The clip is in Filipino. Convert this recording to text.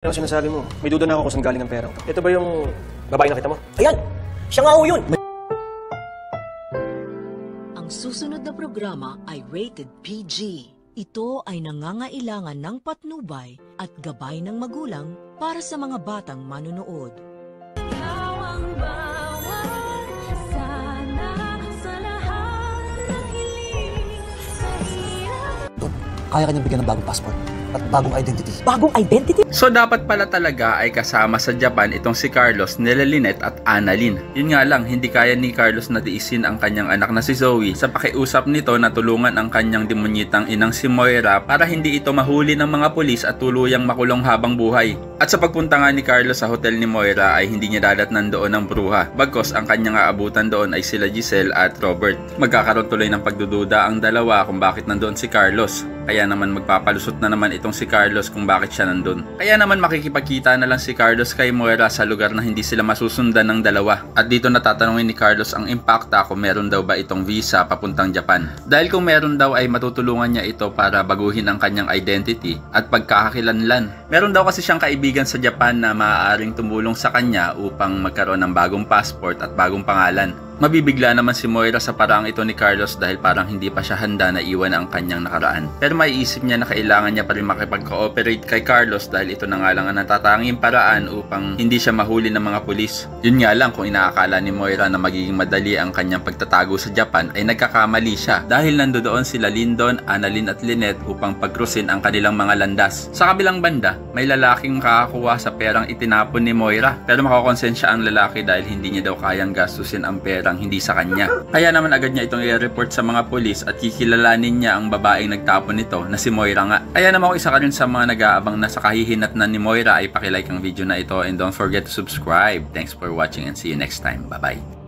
Ano sinasabi mo? May duda na ako kung saan galing ang perang to. Ito ba yung babae nakita mo? Ayan! Siya nga ho yun! Ang susunod na programa ay rated PG. Ito ay nangangailangan ng patnubay at gabay ng magulang para sa mga batang manonood. Kaya kanyang bigyan ng bagong passport at bagong identity. Bagong identity? So dapat pala talaga ay kasama sa Japan itong si Carlos, nila Lynette at Annalyn. Yun nga lang, hindi kaya ni Carlos na tiisin ang kanyang anak na si Zoe sa pakiusap nito na tulungan ang kanyang demonyitang inang si Moira para hindi ito mahuli ng mga pulis at tuluyang makulong habang buhay. At sa pagpunta nga ni Carlos sa hotel ni Moira ay hindi niya dadatnan doon ang bruha. Bagkos ang kanyang aabutan doon ay sila Giselle at Robert. Magkakaroon tuloy ng pagdududa ang dalawa kung bakit nandoon si Carlos. Kaya naman magpapalusot na naman itong si Carlos kung bakit siya nandun. Kaya naman makikipagkita na lang si Carlos kay Moira sa lugar na hindi sila masusundan ng dalawa. At dito natatanungin ni Carlos ang impacta kung meron daw ba itong visa papuntang Japan. Dahil kung meron daw ay matutulungan niya ito para baguhin ang kanyang identity at pagkakakilanlan. Meron daw kasi siyang kaibigan sa Japan na maaaring tumulong sa kanya upang magkaroon ng bagong passport at bagong pangalan. Mabibigla naman si Moira sa parang ito ni Carlos dahil parang hindi pa siya handa na iwan ang kanyang nakaraan. Pero maiisip niya na kailangan niya pa rin makipag-cooperate kay Carlos dahil ito na nga lang ang natatanging paraan upang hindi siya mahuli ng mga pulis. Yun nga lang, kung inaakala ni Moira na magiging madali ang kanyang pagtatago sa Japan ay nagkakamali siya dahil nandoon sila Lyndon, Annalyn at Lynette upang pagkrusin ang kanilang mga landas. Sa kabilang banda, may lalaking makakakuha sa perang itinapon ni Moira pero makakonsensya ang lalaki dahil hindi niya daw kayang gastusin ang pera hindi sa kanya. Kaya naman agad niya itong i-report sa mga pulis at kikilalanin niya ang babaeng nagtapon nito na si Moira nga. Kaya naman ako isa ka rin sa mga nag-aabang na sa kahihinatnan ni Moira ay pakilike ang video na ito and don't forget to subscribe. Thanks for watching and see you next time. Bye bye.